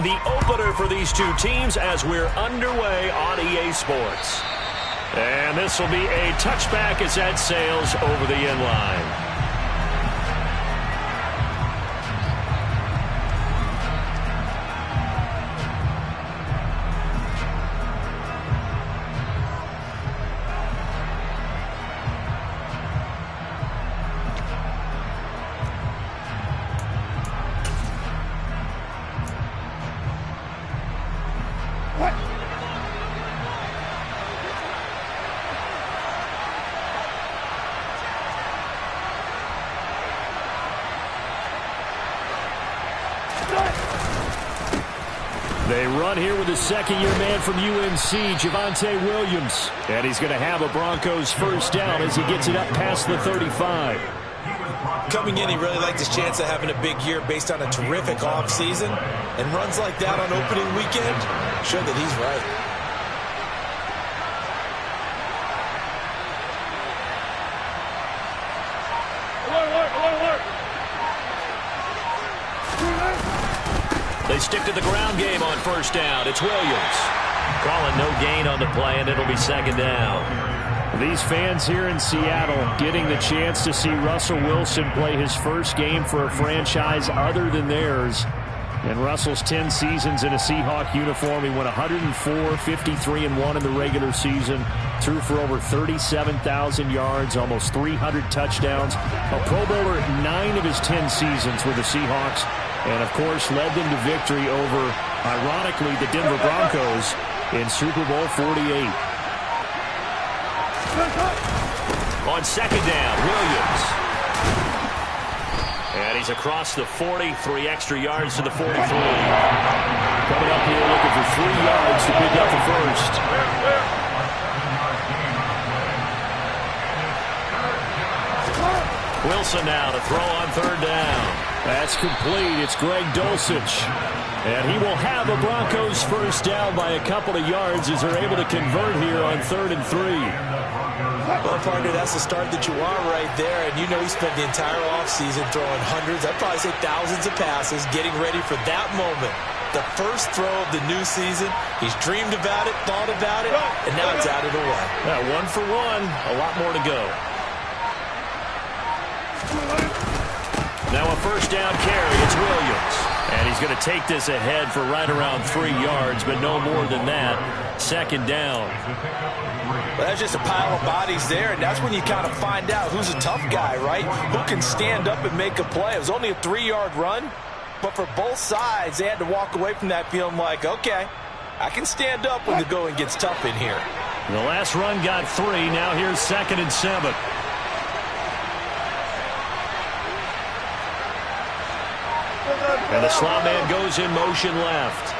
the opener for these two teams as we're underway on EA Sports. And this will be a touchback as that sails over the end line. They run here with the second-year man from UNC, Javonte Williams. And he's going to have a Broncos first down as he gets it up past the 35. Coming in, he really liked his chance of having a big year based on a terrific offseason. And runs like that on opening weekend show that he's right. They stick to the ground game on first down. It's Williams. Calling no gain on the play, and it'll be second down. These fans here in Seattle getting the chance to see Russell Wilson play his first game for a franchise other than theirs. In Russell's 10 seasons in a Seahawk uniform, he went 104, 53-1 in the regular season, threw for over 37,000 yards, almost 300 touchdowns, a Pro Bowler 9 of his 10 seasons with the Seahawks, and, of course, led them to victory over, ironically, the Denver Broncos in Super Bowl 48. On second down, Williams. And he's across the 40, 3 extra yards to the 43. Coming up here looking for 3 yards to pick up the first. Wilson now to throw on third down. That's complete. It's Greg Dulcich. And he will have a Broncos first down by a couple of yards as they're able to convert here on 3rd and 3. Well, partner, that's the start that you want right there. And you know he spent the entire offseason throwing hundreds, I'd probably say thousands of passes, getting ready for that moment. The first throw of the new season. He's dreamed about it, thought about it, and now it's out of the way. Yeah, 1 for 1, a lot more to go. Now a first down carry. It's Williams. And he's going to take this ahead for right around 3 yards, but no more than that. Second down. Well, that's just a pile of bodies there, and that's when you kind of find out who's a tough guy, right? Who can stand up and make a play. It was only a 3-yard run, but for both sides, they had to walk away from that feeling like, okay, I can stand up when the going gets tough in here. The last run got 3. Now here's 2nd and 7. And the slot man goes in motion left.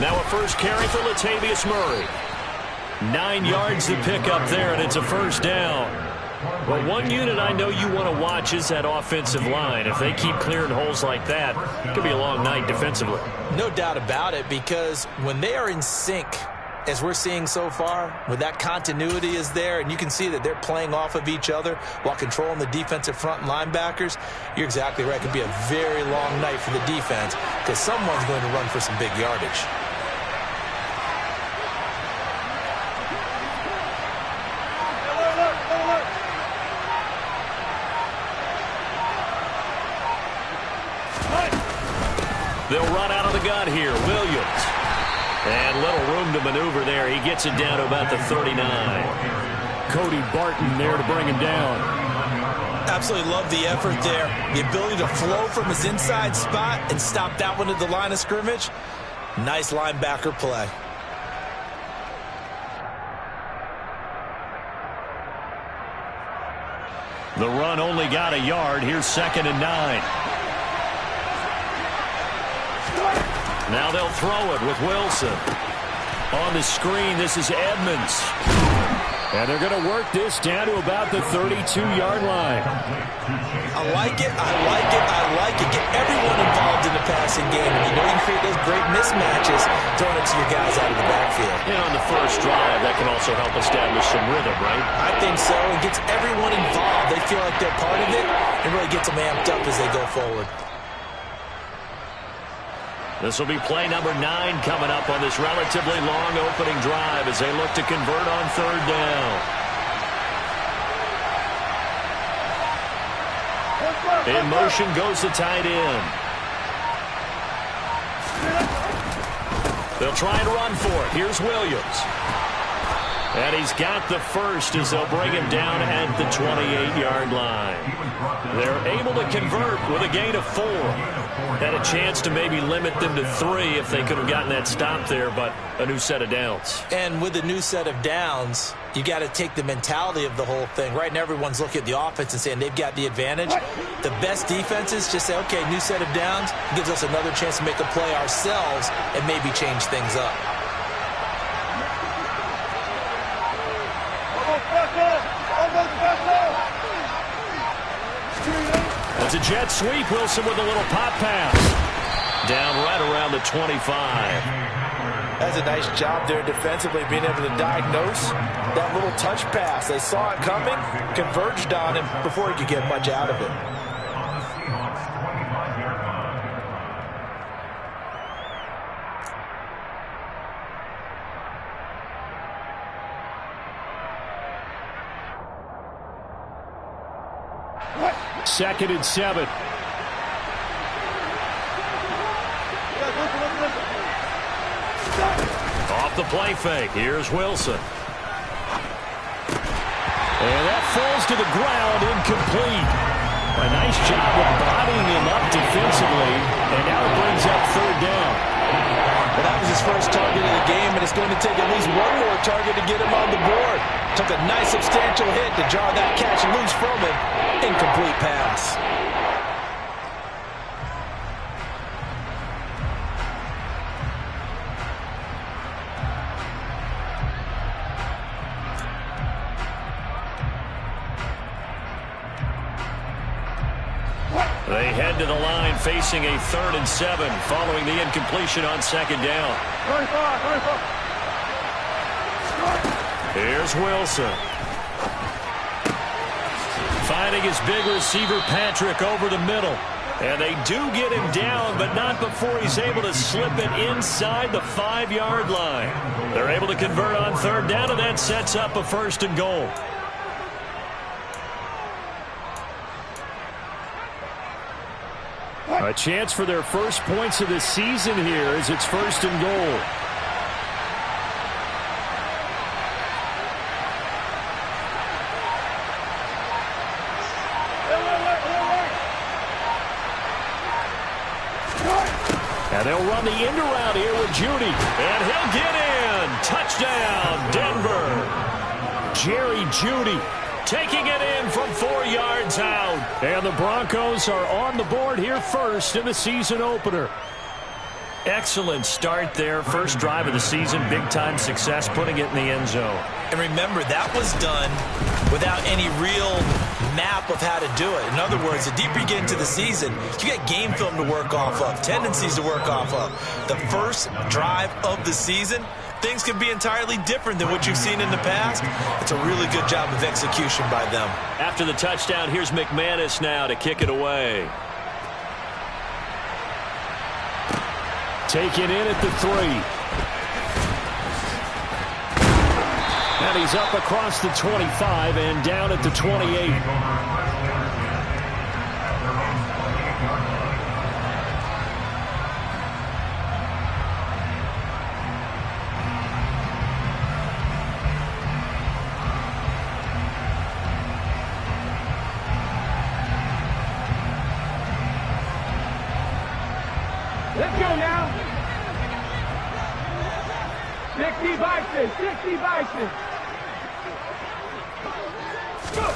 Now a first carry for Latavius Murray. 9 yards to pick up there, and it's a first down. Well, one unit I know you want to watch is that offensive line. If they keep clearing holes like that, it could be a long night defensively. No doubt about it, because when they are in sync, as we're seeing so far, when that continuity is there, and you can see that they're playing off of each other while controlling the defensive front and linebackers, you're exactly right. It could be a very long night for the defense because someone's going to run for some big yardage. They'll run out of the gun here. Williams. And little room to maneuver there. He gets it down to about the 39. Cody Barton there to bring him down. Absolutely love the effort there. The ability to flow from his inside spot and stop that one at the line of scrimmage. Nice linebacker play. The run only got a yard. Here's 2nd and 9. Now they'll throw it with Wilson. On the screen, this is Edmonds. And they're going to work this down to about the 32-yard line. I like it. I like it. I like it. Get everyone involved in the passing game, and you know you can create those great mismatches throwing it to your guys out of the backfield. And on the first drive, that can also help establish some rhythm, right? I think so. It gets everyone involved. They feel like they're part of it, and really gets them amped up as they go forward. This will be play number 9 coming up on this relatively long opening drive as they look to convert on third down. In motion goes the tight end. They'll try and run for it. Here's Williams. And he's got the first as they'll bring him down at the 28-yard line. They're able to convert with a gain of 4. Had a chance to maybe limit them to 3 if they could have gotten that stop there, but a new set of downs. And with a new set of downs, you got to take the mentality of the whole thing. Right now, everyone's looking at the offense and saying they've got the advantage. The best defenses just say, okay, new set of downs gives us another chance to make a play ourselves and maybe change things up. It's a jet sweep. Wilson with a little pop pass. Down right around the 25. That's a nice job there defensively, being able to diagnose that little touch pass. They saw it coming, converged on him before he could get much out of it. Second and 7. Off the play fake. Here's Wilson. And that falls to the ground, incomplete. A nice job of bodying him up defensively, and now it brings up third down. Well, that was his first target of the game, and it's going to take at least one more target to get him on the board. Took a nice substantial hit to jar that catch loose from him. Incomplete pass. They head to the line facing a 3rd and 7 following the incompletion on second down. Here's Wilson. Finding his big receiver Patrick over the middle. And they do get him down, but not before he's able to slip it inside the 5-yard line. They're able to convert on third down, and that sets up a 1st and goal. A chance for their first points of the season here as it's 1st and goal. And they'll run the end around here with Judy. And he'll get in. Touchdown, Denver. Jerry Judy taking it in from 4 yards out. And the Broncos are on the board here first in the season opener. Excellent start there. First drive of the season. Big-time success putting it in the end zone. And remember, that was done without any real map of how to do it. In other words, the deeper you get into the season, you got game film to work off of, tendencies to work off of. The first drive of the season, things can be entirely different than what you've seen in the past. It's a really good job of execution by them. After the touchdown, here's McManus now to kick it away. Taken in at the 3. And he's up across the 25 and down at the 28. Let's go now. 60 Bison, 60 Bison. Go.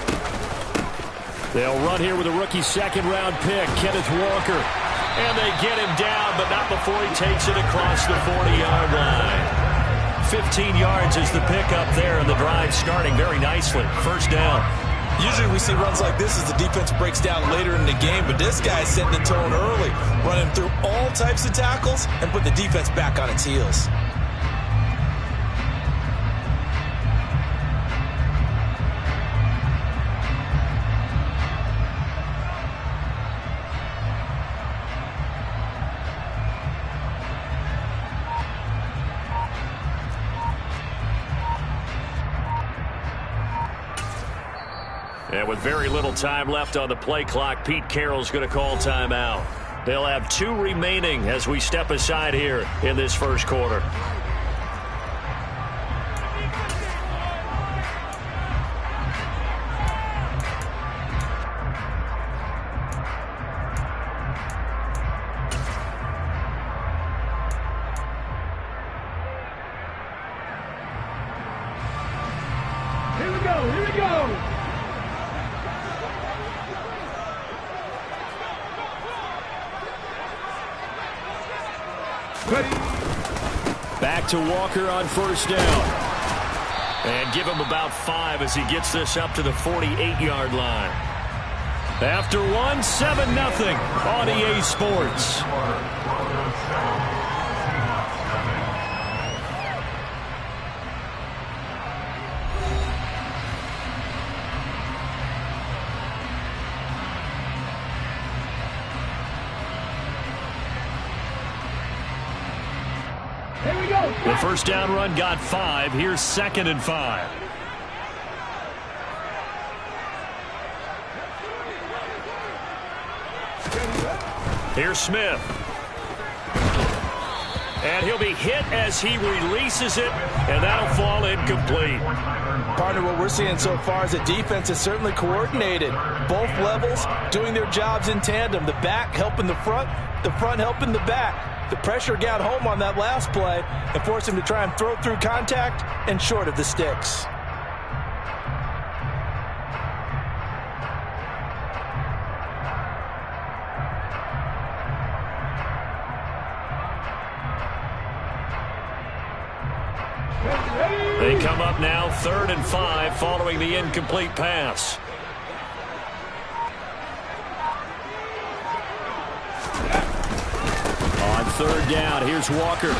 They'll run here with a rookie second-round pick, Kenneth Walker. And they get him down, but not before he takes it across the 40-yard line. 15 yards is the pickup there, and the drive starting very nicely. First down. Usually we see runs like this as the defense breaks down later in the game, but this guy's setting the tone early, running through all types of tackles and put the defense back on its heels. And with very little time left on the play clock, Pete Carroll's going to call timeout. They'll have 2 remaining as we step aside here in this first quarter. Here we go, here we go. Back to Walker on first down. And give him about 5 as he gets this up to the 48-yard line. After 7-0 on EA Sports. The first down run got 5. Here's 2nd and 5. Here's Smith. And he'll be hit as he releases it, and that'll fall incomplete. Partner, what we're seeing so far is the defense is certainly coordinated. Both levels doing their jobs in tandem. The back helping the front helping the back. The pressure got home on that last play and forced him to try and throw through contact and short of the sticks. They come up now 3rd and 5 following the incomplete pass. On 3rd down, here's Walker.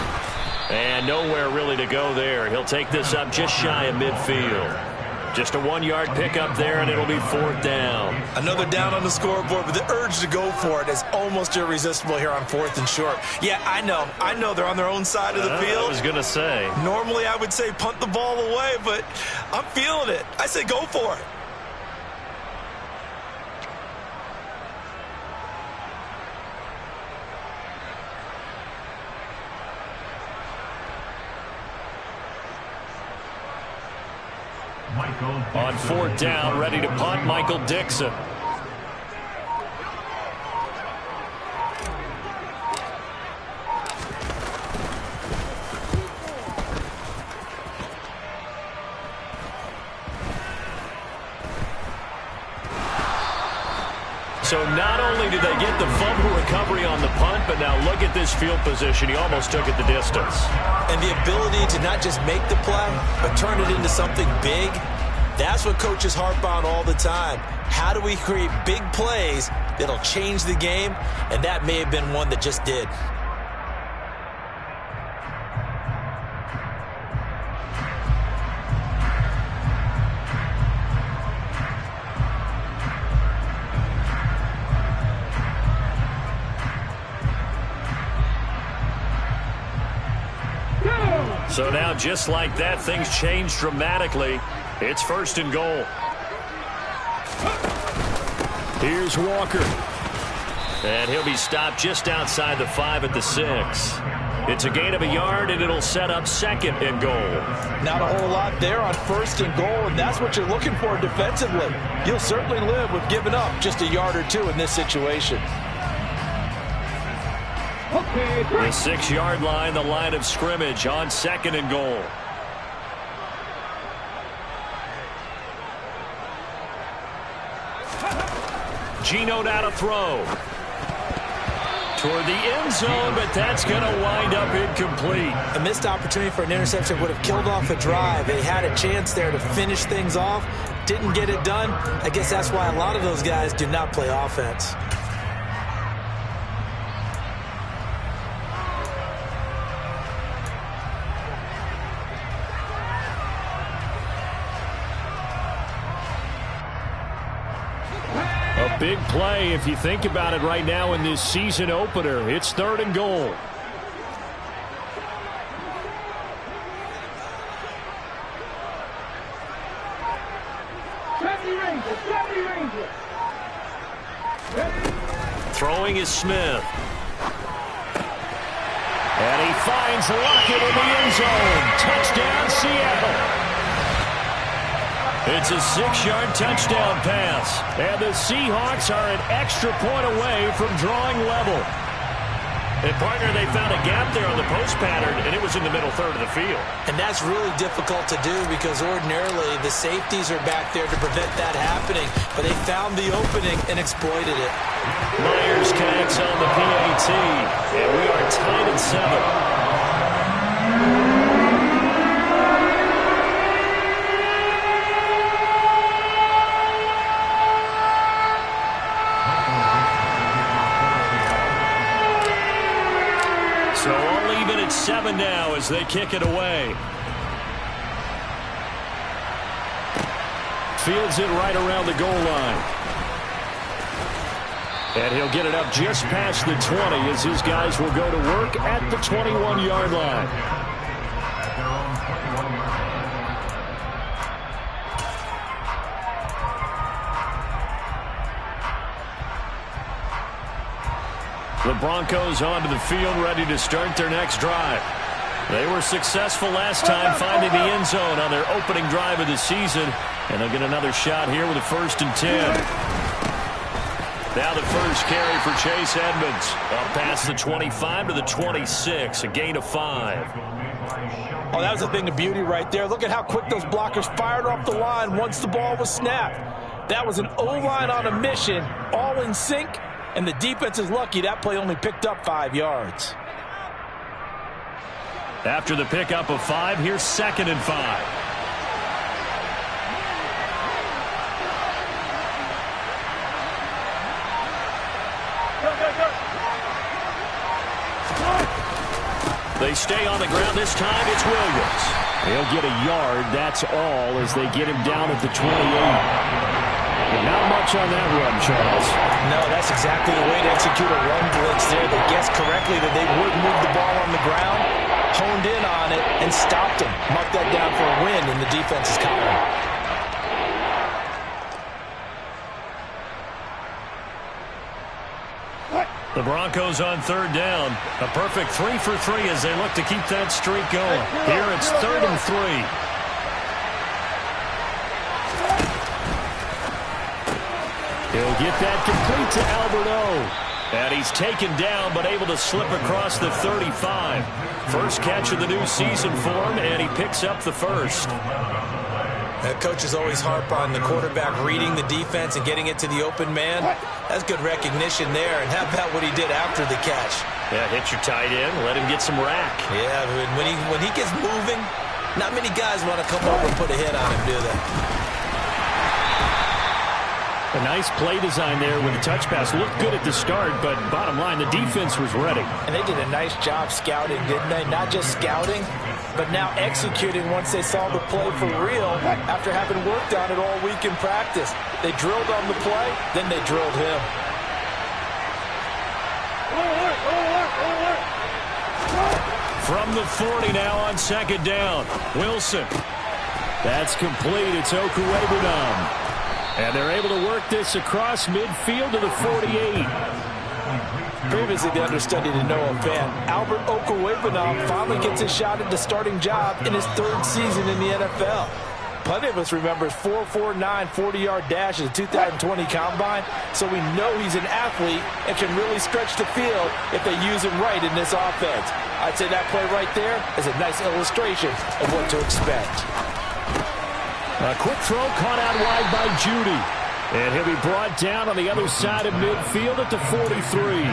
And nowhere really to go there. He'll take this up just shy of midfield. Just a 1-yard pickup there, and it'll be 4th down. Another down on the scoreboard, but the urge to go for it is almost irresistible here on 4th and short. Yeah, I know they're on their own side of the field. I was going to say. Normally I would say punt the ball away, but I'm feeling it. I say go for it. On 4th down, ready to punt, Michael Dixon. So not only did they get the fumble recovery on the punt, but now look at this field position. He almost took it the distance. And the ability to not just make the play, but turn it into something big. That's what coaches harp on all the time. How do we create big plays that'll change the game? And that may have been one that just did. So now, just like that, things change dramatically. It's 1st and goal. Here's Walker. And he'll be stopped just outside the 5 at the 6. It's a gain of a yard, and it'll set up 2nd and goal. Not a whole lot there on 1st and goal, and that's what you're looking for defensively. You'll certainly live with giving up just a yard or 2 in this situation. The 6-yard line, the line of scrimmage on 2nd and goal. Geno now to throw. Toward the end zone, but that's going to wind up incomplete. A missed opportunity for an interception would have killed off a drive. They had a chance there to finish things off. didn't get it done. I guess that's why a lot of those guys do not play offense. A big play if you think about it right now in this season opener. It's 3rd and goal. Throwing is Smith. And he finds Lockett in the end zone. Touchdown, Seattle. It's a 6-yard touchdown pass. And the Seahawks are an extra point away from drawing level. And, partner, they found a gap there on the post pattern, and it was in the middle third of the field. And that's really difficult to do because ordinarily the safeties are back there to prevent that happening. But they found the opening and exploited it. Myers connects on the PAT, and we are tied at 7. So all even at 7 now as they kick it away. Fields it right around the goal line. And he'll get it up just past the 20 as his guys will go to work at the 21-yard line. The Broncos onto the field, ready to start their next drive. They were successful last time finding the end zone on their opening drive of the season, and they'll get another shot here with a 1st and 10. Now the first carry for Chase Edmonds. Up past the 25 to the 26, a gain of 5. Oh, that was a thing of beauty right there. Look at how quick those blockers fired off the line once the ball was snapped. That was an O-line on a mission, all in sync. And the defense is lucky that play only picked up 5 yards. After the pickup of 5, here's 2nd and 5. They stay on the ground this time. It's Williams. He'll get a yard. That's all as they get him down at the 28. But not much on that run, Charles. No, that's exactly the way to execute a run blitz there. They guessed correctly that they would move the ball on the ground, honed in on it, and stopped him. Marked that down for a win in the defense's column. The Broncos on 3rd down. A perfect 3 for 3 as they look to keep that streak going. Here it's 3rd and 3. He'll get that complete to Albert O. And he's taken down but able to slip across the 35. First catch of the new season for him, and he picks up the 1st. Coaches always harp on the quarterback reading the defense and getting it to the open man. That's good recognition there. And how about what he did after the catch? Yeah, hit your tight end, let him get some rack. Yeah, when he gets moving, not many guys want to come over and put a hit on him, do they? A nice play design there with the touch pass. Looked good at the start, but bottom line, the defense was ready. And they did a nice job scouting, didn't they? Not just scouting, but now executing once they saw the play for real after having worked on it all week in practice. They drilled on the play, then they drilled him. From the 40 now on 2nd down. Wilson. That's complete. It's Okuwebunam. And they're able to work this across midfield to the 48. Previously the understudy to Noah Fant, Albert Okuwebunam finally gets a shot at the starting job in his 3rd season in the NFL. Plenty of us remember his 4.49 40-yard dash at the 2020 Combine, so we know he's an athlete and can really stretch the field if they use him right in this offense. I'd say that play right there is a nice illustration of what to expect. A quick throw caught out wide by Judy. And he'll be brought down on the other side of midfield at the 43.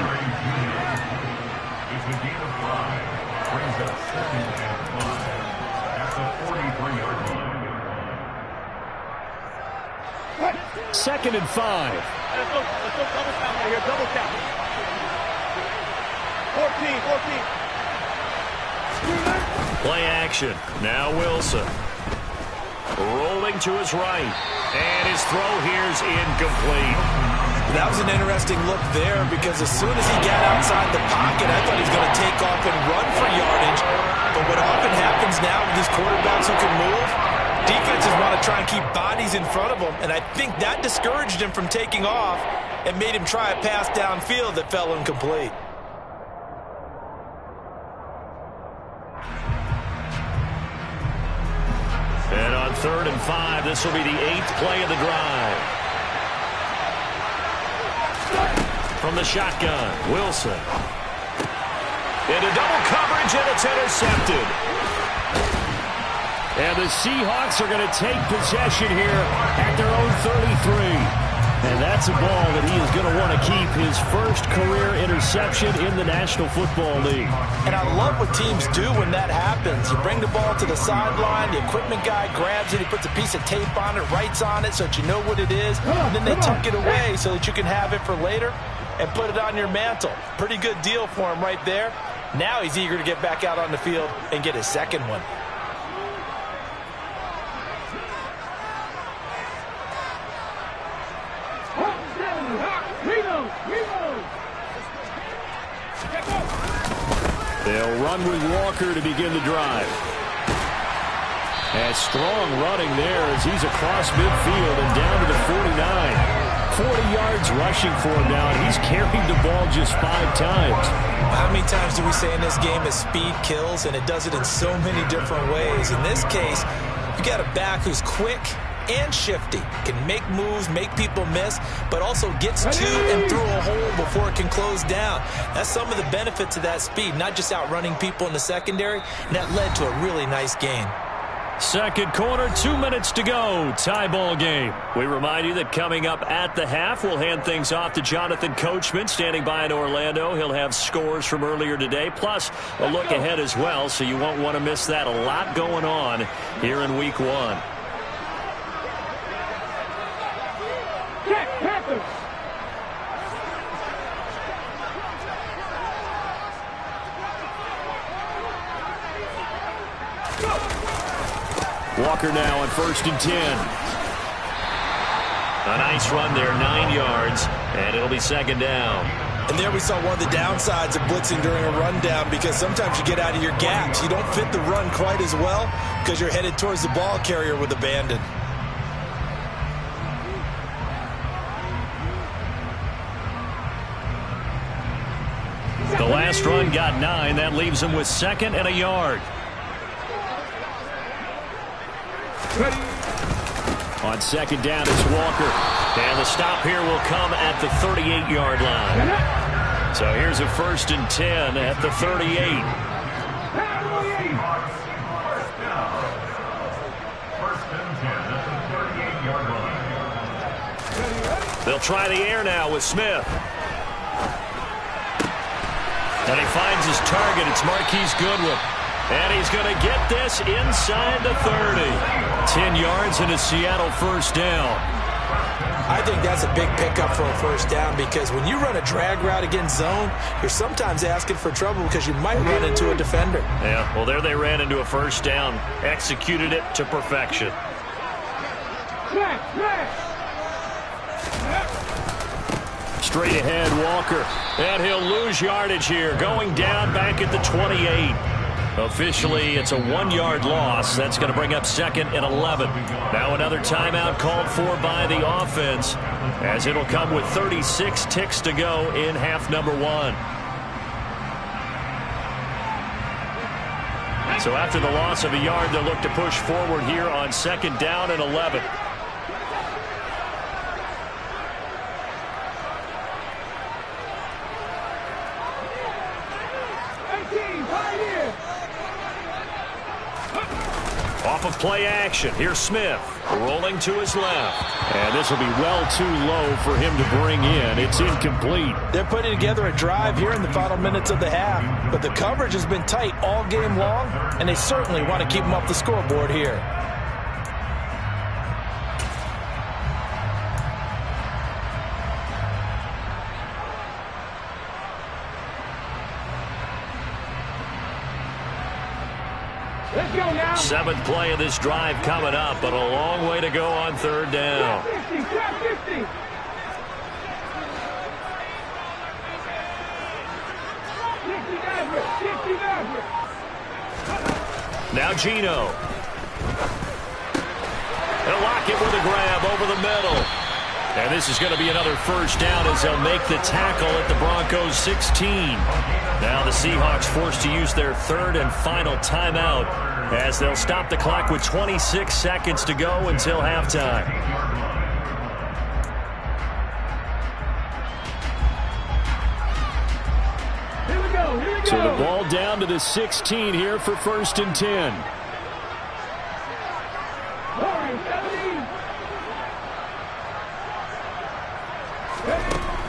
2nd and 5. Let's go double count right here, double count. 14. Play action. Now Wilson. Rolling to his right. And his throw here's incomplete. That was an interesting look there because as soon as he got outside the pocket, I thought he was going to take off and run for yardage. But what often happens now with these quarterbacks who can move, defenses want to try and keep bodies in front of them. And I think that discouraged him from taking off and made him try a pass downfield that fell incomplete. And on 3rd and 5, this will be the 8th play of the drive. From the shotgun, Wilson. Into double coverage, and it's intercepted. And the Seahawks are going to take possession here at their own 33. And that's a ball that he is going to want to keep, his first career interception in the National Football League. And I love what teams do when that happens. You bring the ball to the sideline, the equipment guy grabs it, he puts a piece of tape on it, writes on it so that you know what it is, and then they tuck it away so that you can have it for later and put it on your mantle. Pretty good deal for him right there. Now he's eager to get back out on the field and get his second one. They'll run with Walker to begin the drive. And strong running there as he's across midfield and down to the 49. 40 yards rushing for him now, and he's carried the ball just 5 times. How many times do we say in this game that speed kills, and it does it in so many different ways? In this case, you got a back who's quick and shifty, can make moves, make people miss, but also gets to and through a hole before it can close down. That's some of the benefits of that speed, not just outrunning people in the secondary, and that led to a really nice gain. Second quarter, 2 minutes to go. Tie ball game. We remind you that coming up at the half, we'll hand things off to Jonathan Coachman, standing by in Orlando. He'll have scores from earlier today, plus a look ahead as well, so you won't want to miss that. A lot going on here in Week 1. Walker now on 1st and 10. A nice run there, 9 yards, and it'll be 2nd down. And there we saw one of the downsides of blitzing during a rundown, because sometimes you get out of your gaps. You don't fit the run quite as well because you're headed towards the ball carrier with abandon. The last run got 9. That leaves him with 2nd and a yard. On 2nd down, it's Walker. And the stop here will come at the 38-yard line. So here's a 1st and 10 at the 38. They'll try the air now with Smith. And he finds his target. It's Marquise Goodwin. And he's going to get this inside the 30. 10 yards and a Seattle first down. I think that's a big pickup for a first down, because when you run a drag route against zone, you're sometimes asking for trouble because you might run into a defender. Yeah, well, there they ran into a first down. Executed it to perfection. Straight ahead, Walker. And he'll lose yardage here, going down back at the 28. Officially, it's a 1-yard loss. That's going to bring up 2nd and 11. Now another timeout called for by the offense, as it'll come with 36 ticks to go in half number 1. So after the loss of a yard, they'll look to push forward here on 2nd down and 11. Off of play action, here's Smith, rolling to his left. And this will be well too low for him to bring in. It's incomplete. They're putting together a drive here in the final minutes of the half, but the coverage has been tight all game long, and they certainly want to keep them off the scoreboard here. Let's go now. 7th play of this drive coming up, but a long way to go on 3rd down. 50, 50. Now Gino. They'll lock it with a grab over the middle. And this is going to be another 1st down as they'll make the tackle at the Broncos 16. Now the Seahawks forced to use their 3rd and final timeout as they'll stop the clock with 26 seconds to go until halftime. Here we go. So the ball down to the 16 here for 1st and 10.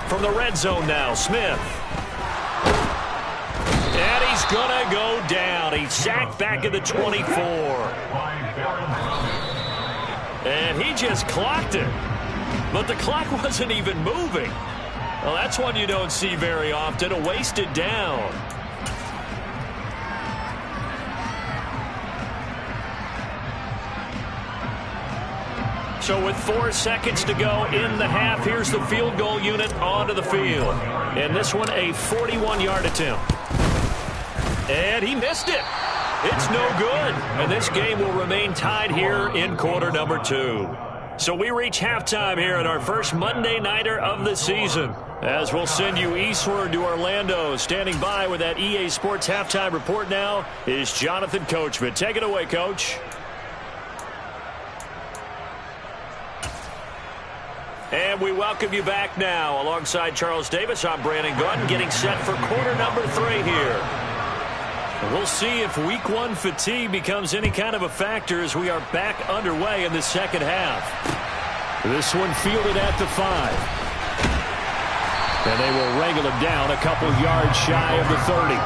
From the red zone now, Smith. And he's going to go down. He's sacked back at the 24. And he just clocked it. But the clock wasn't even moving. Well, that's one you don't see very often, a wasted down. So with 4 seconds to go in the half, here's the field goal unit onto the field. And this one, a 41-yard attempt. And he missed it. It's no good. And this game will remain tied here in quarter number 2. So we reach halftime here at our first Monday Nighter of the season, as we'll send you eastward to Orlando. Standing by with that EA Sports halftime report now is Jonathan Coachman. Take it away, Coach. And we welcome you back now. Alongside Charles Davis, I'm Brandon Gunn, getting set for quarter number 3 here. And we'll see if week 1 fatigue becomes any kind of a factor as we are back underway in the second half. This one fielded at the 5. And they will wrangle him down a couple yards shy of the 30.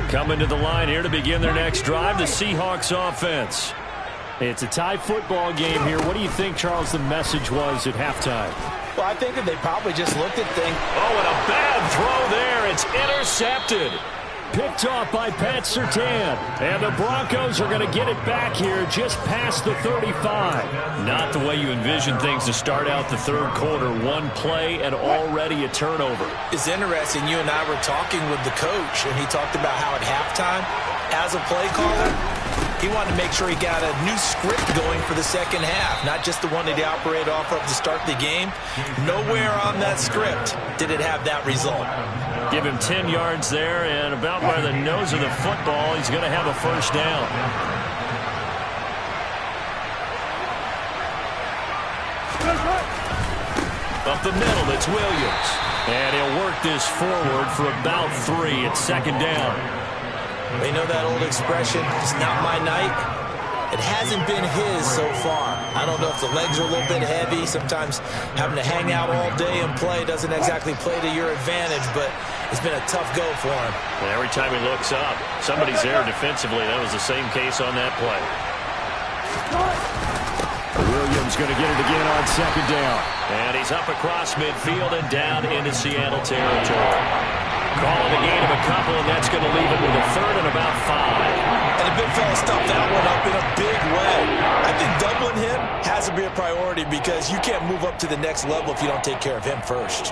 Coming to the line here to begin their next drive, the Seahawks offense. It's a tie football game here. What do you think, Charles, the message was at halftime? Well, I think that they probably just looked at things. Oh, and a bad throw there. It's intercepted. Picked off by Pat Surtain. And the Broncos are going to get it back here just past the 35. Not the way you envision things to start out the 3rd quarter. 1 play and already a turnover. It's interesting. You and I were talking with the coach, and he talked about how at halftime, as a play caller, he wanted to make sure he got a new script going for the second half, not just the one that he operated off of to start the game. Nowhere on that script did it have that result. Give him 10 yards there, and about by the nose of the football, he's going to have a 1st down. Up the middle, it's Williams. And he'll work this forward for about 3. It's 2nd down. You know that old expression, it's not my night? It hasn't been his so far. I don't know if the legs are a little bit heavy. Sometimes having to hang out all day and play doesn't exactly play to your advantage, but it's been a tough go for him. And every time he looks up, somebody's there defensively. That was the same case on that play. Williams going to get it again on 2nd down. And he's up across midfield and down into Seattle territory. Calling the gain of a couple, and that's going to leave it with a 3rd and about 5. And the big fella stuffed that one up in a big way. I think doubling him has to be a priority because you can't move up to the next level if you don't take care of him first.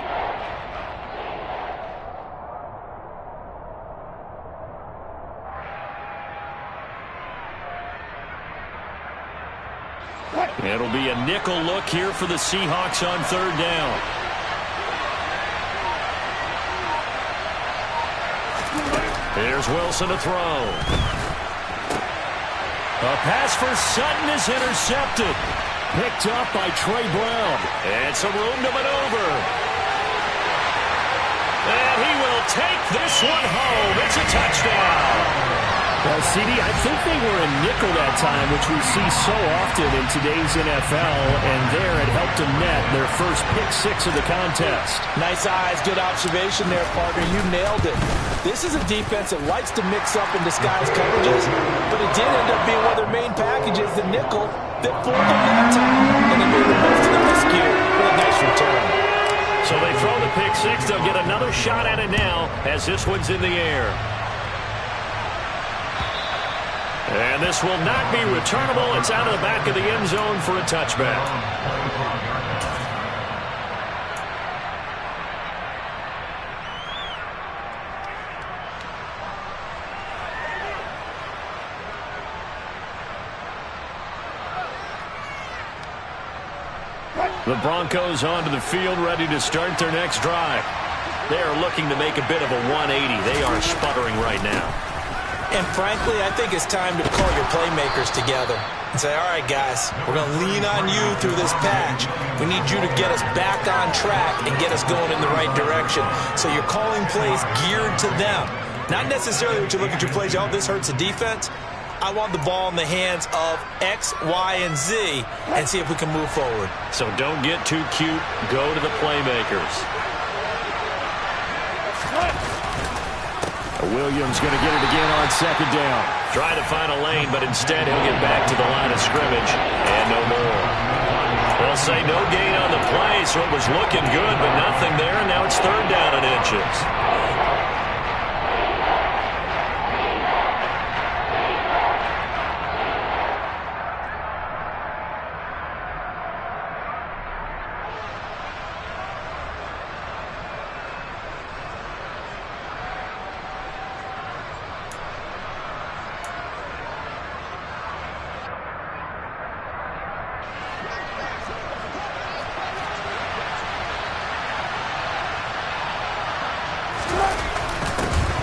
It'll be a nickel look here for the Seahawks on 3rd down. Here's Wilson to throw. A pass for Sutton is intercepted. Picked up by Trey Brown. And some room to maneuver. And he will take this one home. It's a touchdown. Well, CD, I think they were in nickel that time, which we see so often in today's NFL, and there it helped them net their first pick six of the contest. Nice eyes, good observation there, partner. You nailed it. This is a defense that likes to mix up and disguise coverages, but it did end up being one of their main packages, the nickel, that fooled them that time, and they made the most of the miscue with a nice return. So they throw the pick six. They'll get another shot at it now as this one's in the air. And this will not be returnable. It's out of the back of the end zone for a touchback. The Broncos onto the field, ready to start their next drive. They are looking to make a bit of a 180. They are sputtering right now. And frankly, I think it's time to call your playmakers together and say, all right, guys, we're going to lean on you through this patch. We need you to get us back on track and get us going in the right direction. So you're calling plays geared to them. Not necessarily what you look at your plays, oh, this hurts the defense. I want the ball in the hands of X, Y, and Z and see if we can move forward. So don't get too cute. Go to the playmakers. Williams going to get it again on second down. Try to find a lane, but instead he'll get back to the line of scrimmage and no more. They'll say no gain on the play, so it was looking good, but nothing there, and now it's third down and inches.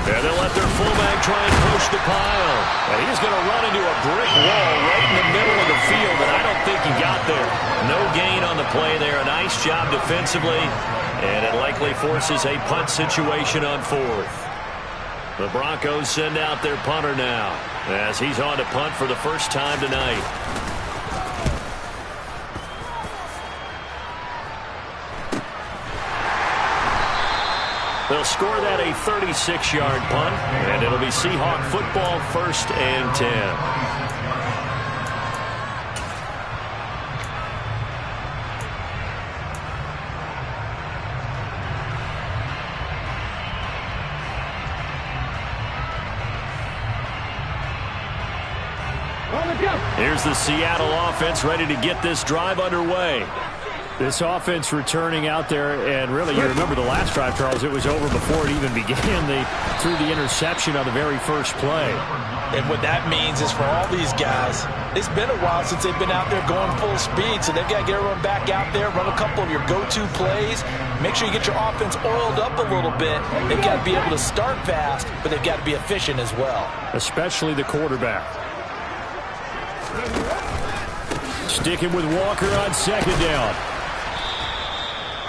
And they'll let their fullback try and push the pile. And he's going to run into a brick wall right in the middle of the field, and I don't think he got there. No gain on the play there. A nice job defensively, and it likely forces a punt situation on fourth. The Broncos send out their punter now as he's on to punt for the first time tonight. They'll score that a 36-yard punt, and it'll be Seahawk football, 1st and 10. Here's the Seattle offense ready to get this drive underway. This offense returning out there, and really, you remember the last drive, Charles, it was over before it even began. They threw the interception on the very first play. And what that means is for all these guys, it's been a while since they've been out there going full speed, so they've got to get everyone back out there, run a couple of your go-to plays, make sure you get your offense oiled up a little bit. They've got to be able to start fast, but they've got to be efficient as well. Especially the quarterback. Sticking with Walker on second down.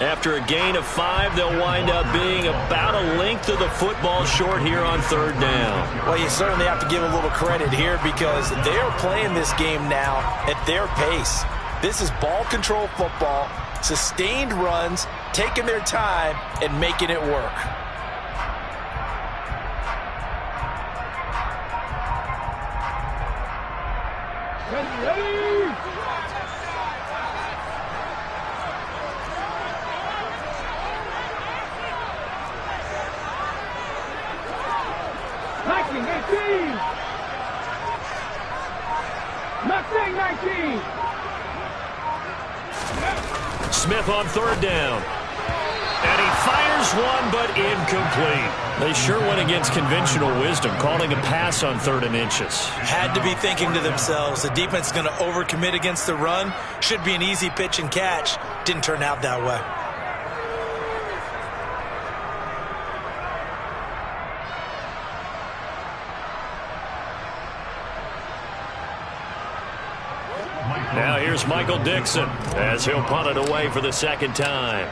After a gain of 5, they'll wind up being about a length of the football short here on third down. Well, you certainly have to give a little credit here because they are playing this game now at their pace. This is ball control football, sustained runs, taking their time, and making it work. Smith on third down. And he fires one, but incomplete. They sure went against conventional wisdom, calling a pass on 3rd and inches. Had to be thinking to themselves, the defense is going to overcommit against the run. Should be an easy pitch and catch. Didn't turn out that way. Now here's Michael Dixon as he'll punt it away for the second time.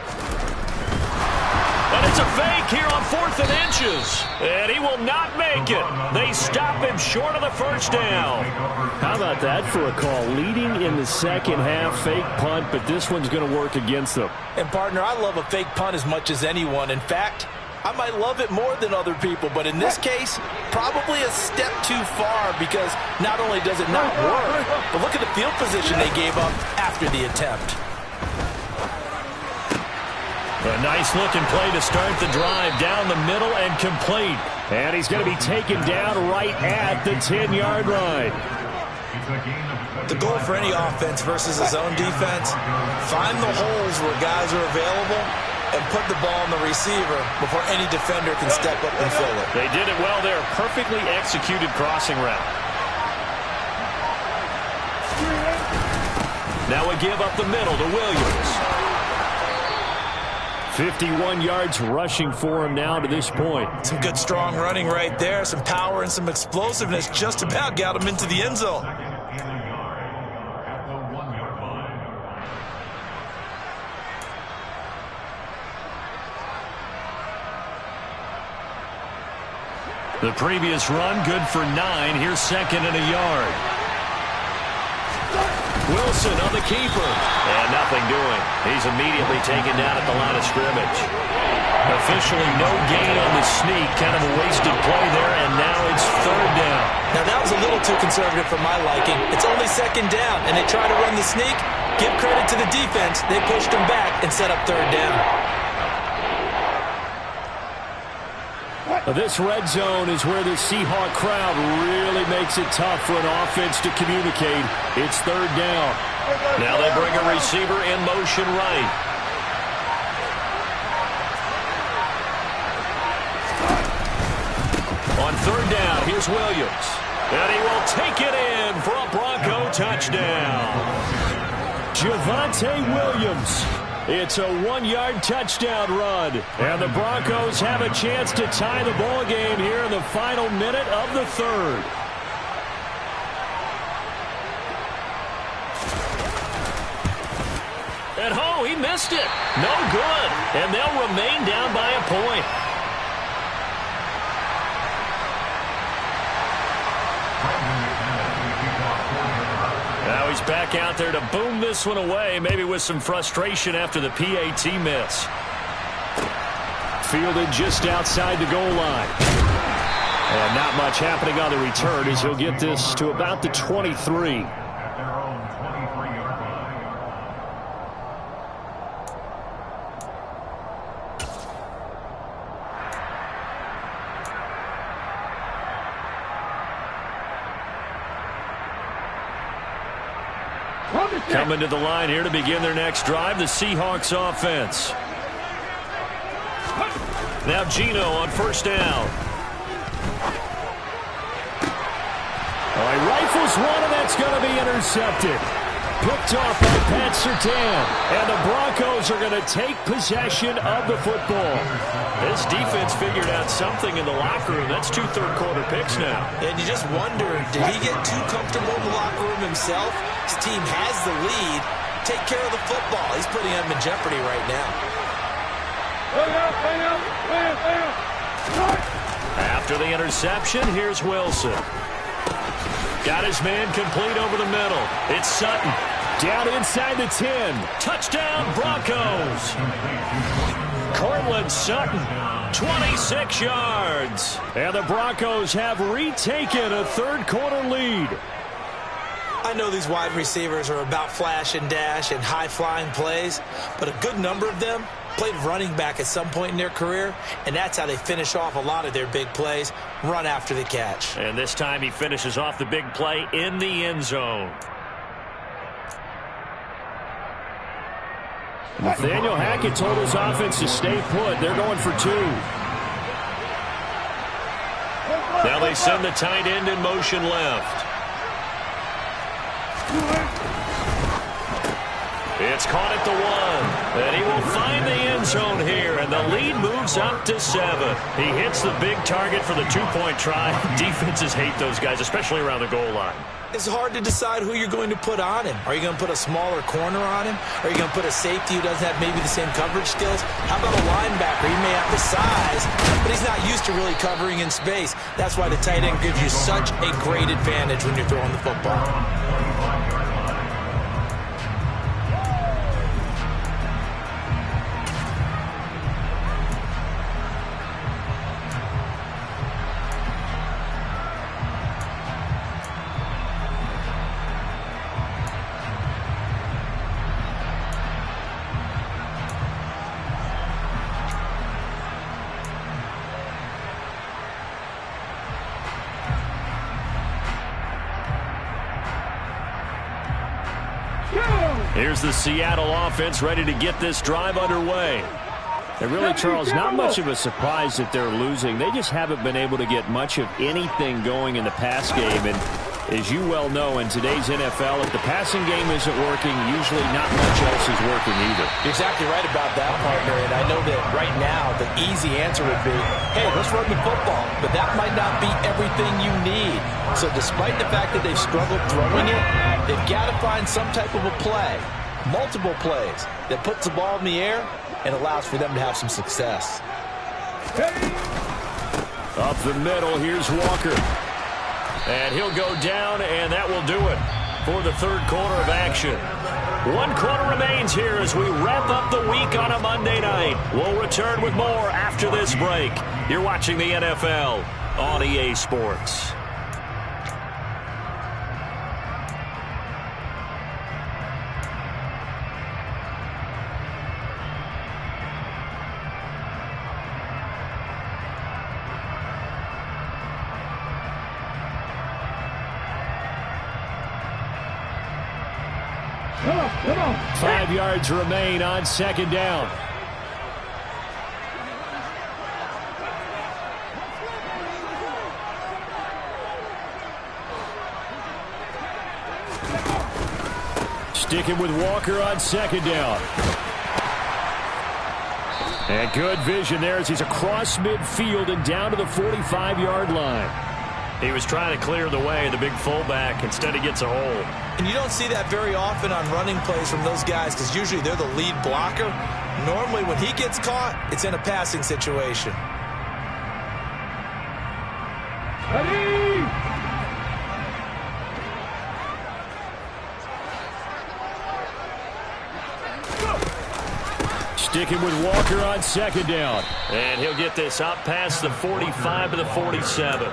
A And it's a fake here on 4th and inches. And he will not make it. They stop him short of the first down. How about that for a call? Leading in the second half, fake punt, but this one's going to work against them. And, partner, I love a fake punt as much as anyone. In fact, I might love it more than other people, but in this case, probably a step too far because not only does it not work, but look at the field position they gave up after the attempt. A nice-looking play to start the drive down the middle and complete. And he's going to be taken down right at the 10-yard line. The goal for any offense versus his own defense, find the holes where guys are available and put the ball on the receiver before any defender can step up and fill it. They did it well there. Perfectly executed crossing route. Now a give up the middle to Williams. 51 yards rushing for him now to this point. Some good strong running right there. Some power and some explosiveness just about got him into the end zone. The previous run, good for 9. Here's 2nd and a yard. Wilson on the keeper. And nothing doing. He's immediately taken down at the line of scrimmage. Officially no gain on the sneak. Kind of a wasted play there, and now it's 3rd down. Now that was a little too conservative for my liking. It's only 2nd down, and they try to run the sneak. Give credit to the defense. They pushed him back and set up 3rd down. This red zone is where the Seahawk crowd really makes it tough for an offense to communicate. It's 3rd down. Now they bring a receiver in motion right. On 3rd down, here's Williams. And he will take it in for a Bronco touchdown. Javonte Williams. It's a 1-yard touchdown run. And the Broncos have a chance to tie the ball game here in the final minute of the 3rd. And he missed it. No good. And they'll remain down by a point. Now he's back out there to boom this one away, maybe with some frustration after the PAT miss. Fielded just outside the goal line. And not much happening on the return as he'll get this to about the 23. Coming to the line here to begin their next drive, the Seahawks offense. Now Geno on 1st down. He rifles one, and that's going to be intercepted. Picked off by Pat Surtain. And the Broncos are going to take possession of the football. This defense figured out something in the locker room. That's 2 third-quarter picks now. And you just wonder, did he get too comfortable in the locker room himself? His team has the lead. Take care of the football. He's putting them in jeopardy right now. After the interception, here's Wilson. Got his man complete over the middle. It's Sutton. Down inside the 10. Touchdown, Broncos. Cortland Sutton, 26 yards. And the Broncos have retaken a 3rd-quarter lead. I know these wide receivers are about flash and dash and high-flying plays, but a good number of them played running back at some point in their career, and that's how they finish off a lot of their big plays, run after the catch. And this time he finishes off the big play in the end zone. Nathaniel Hackett told his offense to stay put. They're going for 2. Now they send the tight end in motion left. It's It's caught at the 1. And he will find the end zone here. And the lead moves up to 7. He hits the big target for the 2-point try. Defenses hate those guys, especially around the goal line. It's hard to decide who you're going to put on him. Are you going to put a smaller corner on him? Are you going to put a safety who doesn't have maybe the same coverage skills? How about a linebacker? He may have the size, but he's not used to really covering in space. That's why the tight end gives you such a great advantage when you're throwing the football. Here's the Seattle offense ready to get this drive underway. And really, Charles, not much of a surprise that they're losing. They just haven't been able to get much of anything going in the pass game. And as you well know, in today's NFL, if the passing game isn't working, usually not much else is working either. You're exactly right about that, partner. And I know that right now the easy answer would be, hey, let's run the football. But that might not be everything you need. So despite the fact that they've struggled throwing it, they've got to find some type of a play, multiple plays, that puts the ball in the air and allows for them to have some success. Up the middle, here's Walker. And he'll go down, and that will do it for the third quarter of action. 1 quarter remains here as we wrap up the week on a Monday night. We'll return with more after this break. You're watching the NFL on EA Sports. Come on. 5 yards remain on second down. Sticking with Walker on second down. And good vision there as he's across midfield and down to the 45-yard line. He was trying to clear the way, the big fullback. Instead, he gets a hole. And you don't see that very often on running plays from those guys because usually they're the lead blocker. Normally, when he gets caught, it's in a passing situation. Ready? Sticking with Walker on second down. And he'll get this up past the 45 to the 47.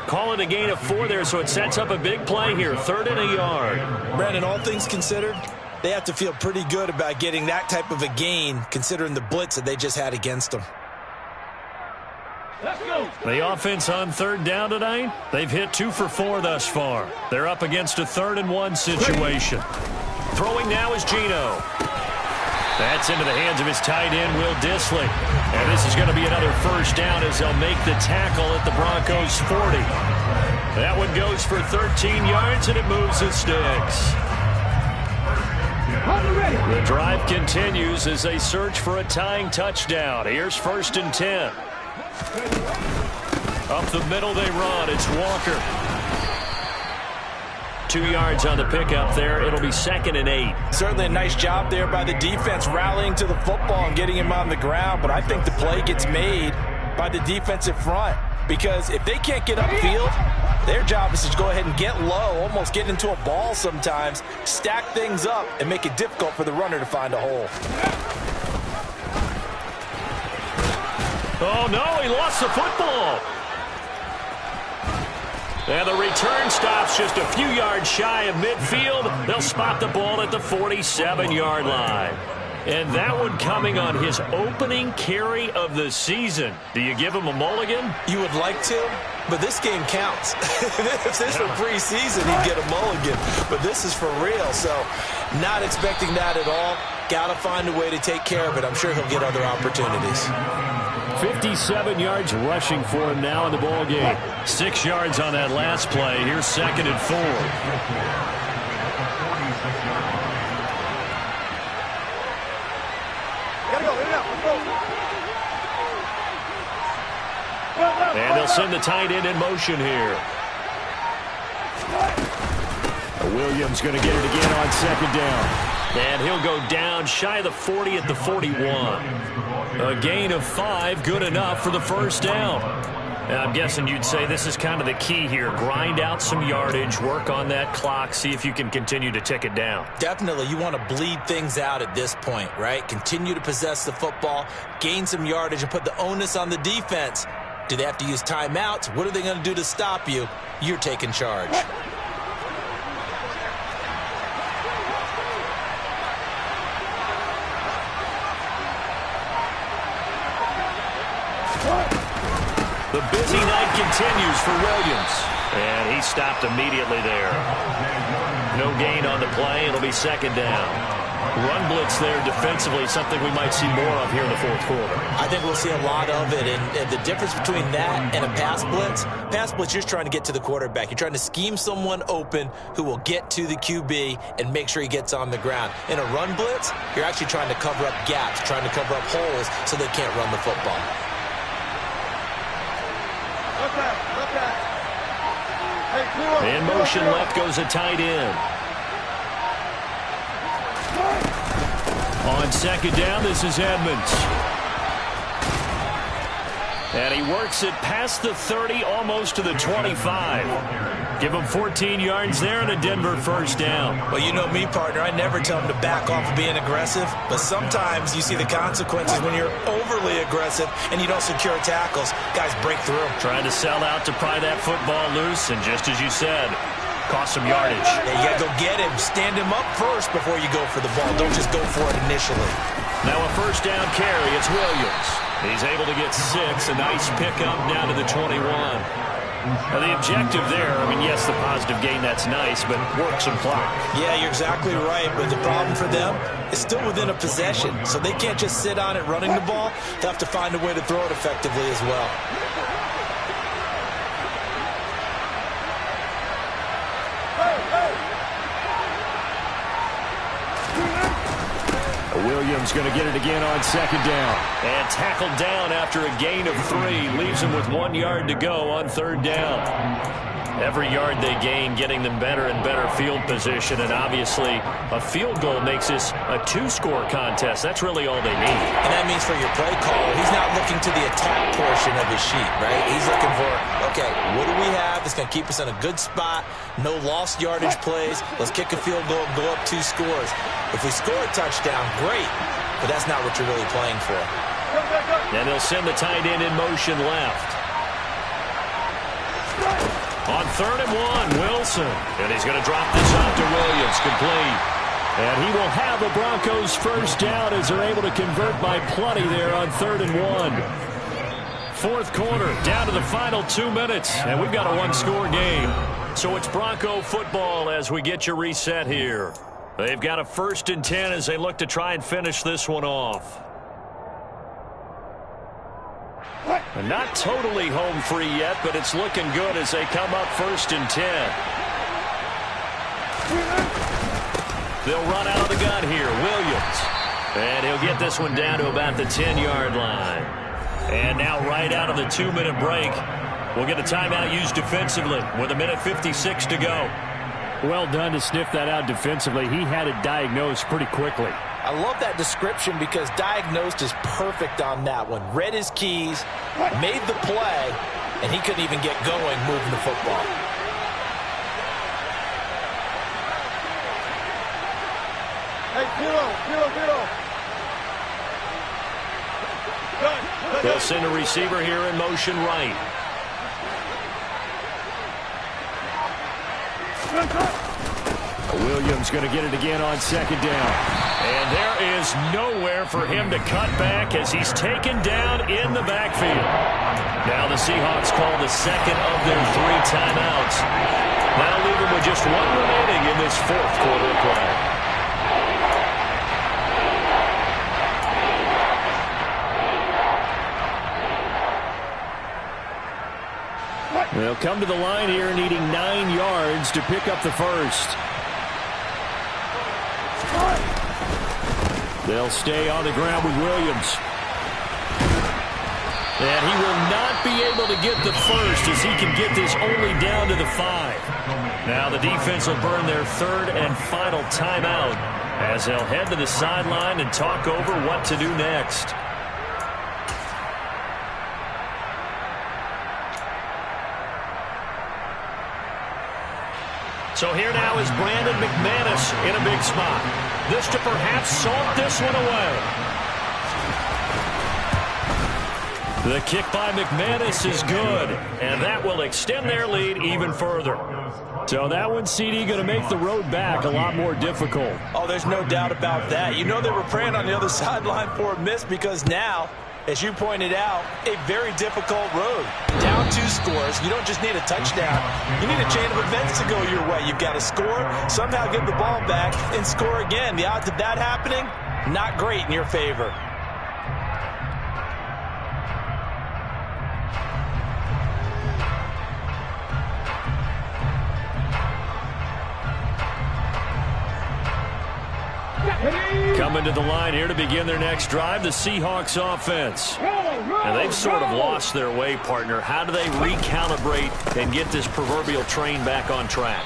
Call it a gain of 4 there, so it sets up a big play here. 3rd and a yard. Brandon, all things considered, they have to feel pretty good about getting that type of a gain considering the blitz that they just had against them. Let's go. The offense on 3rd down tonight, they've hit 2 for 4 thus far. They're up against a 3rd and 1 situation. Throwing now is Geno. That's into the hands of his tight end, Will Dissly. And this is going to be another first down as they'll make the tackle at the Broncos' 40. That one goes for 13 yards, and it moves the sticks. The drive continues as they search for a tying touchdown. Here's 1st and 10. Up the middle they run. It's Walker. 2 yards on the pickup there. It'll be 2nd and 8. Certainly a nice job there by the defense rallying to the football and getting him on the ground. But I think the play gets made by the defensive front because if they can't get upfield, their job is to go ahead and get low, almost get into a ball sometimes, stack things up, and make it difficult for the runner to find a hole. Oh, no, he lost the football. And the return stops just a few yards shy of midfield. They'll spot the ball at the 47-yard line. And that one coming on his opening carry of the season. Do you give him a mulligan? You would like to, but this game counts. If this were preseason, he'd get a mulligan. But this is for real, so not expecting that at all. Got to find a way to take care of it. I'm sure he'll get other opportunities. 57 yards rushing for him now in the ball game. 6 yards on that last play. Here's 2nd and 4. And they'll send the tight end in motion here. Williams going to get it again on second down. And he'll go down shy of the 40 at the 41. A gain of 5, good enough for the first down. And I'm guessing you'd say this is kind of the key here. Grind out some yardage, work on that clock, see if you can continue to tick it down. Definitely, you want to bleed things out at this point, right? Continue to possess the football, gain some yardage, and put the onus on the defense. Do they have to use timeouts? What are they going to do to stop you? You're taking charge. The busy night continues for Williams. And he stopped immediately there. No gain on the play. It'll be second down. Run blitz there defensively, something we might see more of here in the fourth quarter. I think we'll see a lot of it, and the difference between that and a pass blitz, you're just trying to get to the quarterback. You're trying to scheme someone open who will get to the QB and make sure he gets on the ground. In a run blitz, you're actually trying to cover up gaps, trying to cover up holes so they can't run the football. In motion left goes a tight end. On second down, this is Edmonds. And he works it past the 30, almost to the 25. Give him 14 yards there and a Denver first down. Well, you know me, partner. I never tell him to back off of being aggressive. But sometimes you see the consequences when you're overly aggressive and you don't secure tackles. Guys break through. Trying to sell out to pry that football loose. And just as you said, cost some yardage. Yeah, you got to go get him. Stand him up first before you go for the ball. Don't just go for it initially. Now a first down carry. It's Williams. He's able to get 6. A nice pickup down to the 21. Now the objective there, I mean, yes, the positive gain, that's nice, but work some clock. Yeah, you're exactly right. But the problem for them is still within a possession. So they can't just sit on it running the ball. They'll have to find a way to throw it effectively as well. Williams going to get it again on second down. And tackled down after a gain of 3. Leaves him with 1 yard to go on third down. Every yard they gain, getting them better and better field position. And obviously, a field goal makes this a 2-score contest. That's really all they need. And that means for your play caller, he's not looking to the attack portion of his sheet, right? He's looking for, okay, what do we have that's going to keep us in a good spot? No lost yardage plays. Let's kick a field goal and go up 2 scores. If we score a touchdown, great. But that's not what you're really playing for. And he'll send the tight end in motion left. On 3rd and 1, Wilson. And he's going to drop this off to Williams, complete. And he will have the Broncos first down as they're able to convert by plenty there on 3rd and 1. Fourth quarter, down to the final 2 minutes. And we've got a 1-score game. So it's Bronco football as we get you reset here. They've got a 1st and 10 as they look to try and finish this one off. And not totally home free yet, but it's looking good as they come up 1st and 10. They'll run out of the gun here. Williams. And he'll get this one down to about the 10-yard line. And now right out of the 2-minute break, we'll get a timeout used defensively with 1:56 to go. Well done to sniff that out defensively. He had it diagnosed pretty quickly. I love that description because diagnosed is perfect on that one. Read his keys, made the play, and he couldn't even get going moving the football. Hey, 0-0-0. They'll send a receiver here in motion right. Williams going to get it again on second down. And there is nowhere for him to cut back as he's taken down in the backfield. Now the Seahawks call the second of their 3 timeouts. That'll leave them with just 1 remaining in this 4th quarter of play. They'll come to the line here needing 9 yards to pick up the first. They'll stay on the ground with Williams. And he will not be able to get the first as he can get this only down to the 5. Now the defense will burn their third and final timeout as they'll head to the sideline and talk over what to do next. So here now is Brandon McManus in a big spot. This to perhaps salt this one away. The kick by McManus is good, and that will extend their lead even further. So that one, CD, going to make the road back a lot more difficult. Oh, there's no doubt about that. You know they were praying on the other sideline for a miss because now, as you pointed out, a very difficult road. Down 2 scores. You don't just need a touchdown. You need a chain of events to go your way. You've got to score, somehow get the ball back, and score again. The odds of that happening, not great in your favor. Coming to the line here to begin their next drive, the Seahawks offense. And they've sort of lost their way, partner. How do they recalibrate and get this proverbial train back on track?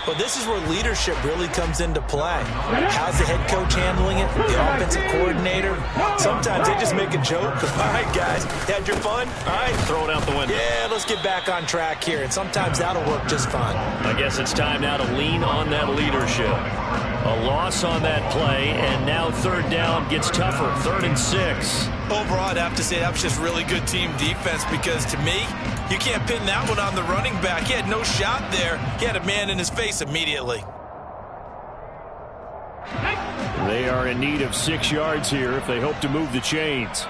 Well, this is where leadership really comes into play. How's the head coach handling it? The offensive coordinator? Sometimes they just make a joke. All right, guys, had your fun? All right. Throw it out the window. Yeah, let's get back on track here. And sometimes that'll work just fine. I guess it's time now to lean on that leadership. A loss on that play, and now third down gets tougher. 3rd and 6. Overall, I'd have to say that was just really good team defense because, to me, you can't pin that one on the running back. He had no shot there. He had a man in his face immediately. They are in need of 6 yards here if they hope to move the chains.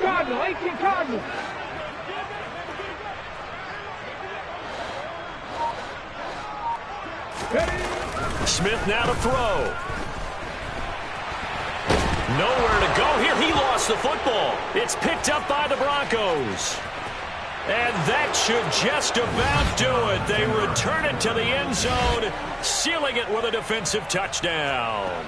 Cardinal. Smith now to throw. Nowhere to go here. He lost the football. It's picked up by the Broncos. And that should just about do it. They return it to the end zone, sealing it with a defensive touchdown.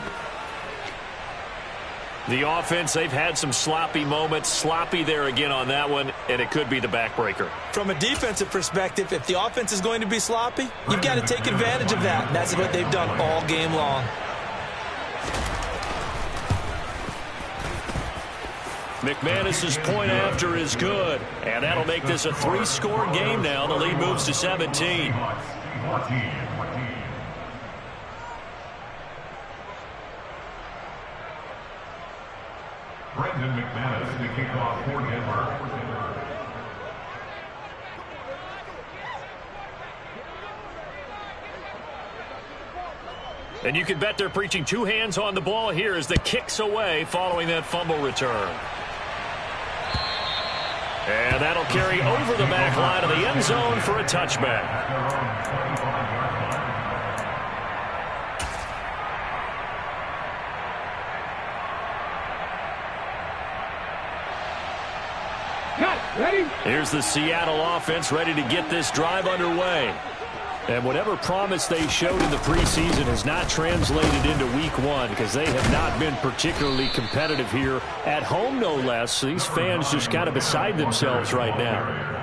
The offense, they've had some sloppy moments. Sloppy there again on that one, and it could be the backbreaker. From a defensive perspective, if the offense is going to be sloppy, you've got to take advantage of that, and that's what they've done all game long. McManus's point after is good, and that'll make this a 3-score game now. The lead moves to 17. Brendan McManus, the kickoff for Denver. And you can bet they're preaching 2 hands on the ball here as the kick's away following that fumble return. And that'll carry over the back line of the end zone for a touchback. Here's the Seattle offense ready to get this drive underway. And whatever promise they showed in the preseason has not translated into week 1 because they have not been particularly competitive here at home, no less. These fans just kind of beside themselves right now.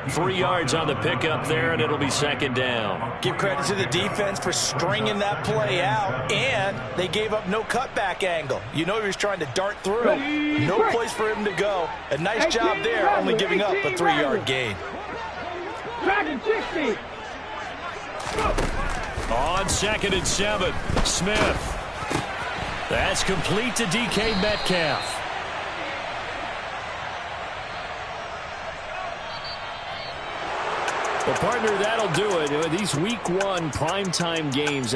3 yards on the pickup there, and it'll be 2nd down. Give credit to the defense for stringing that play out, and they gave up no cutback angle. You know he was trying to dart through. No place for him to go. A nice job there, only giving up a 3-yard gain. Dragon 60. On 2nd and 7, Smith. That's complete to DK Metcalf. Well, partner, that'll do it. These week 1 primetime games,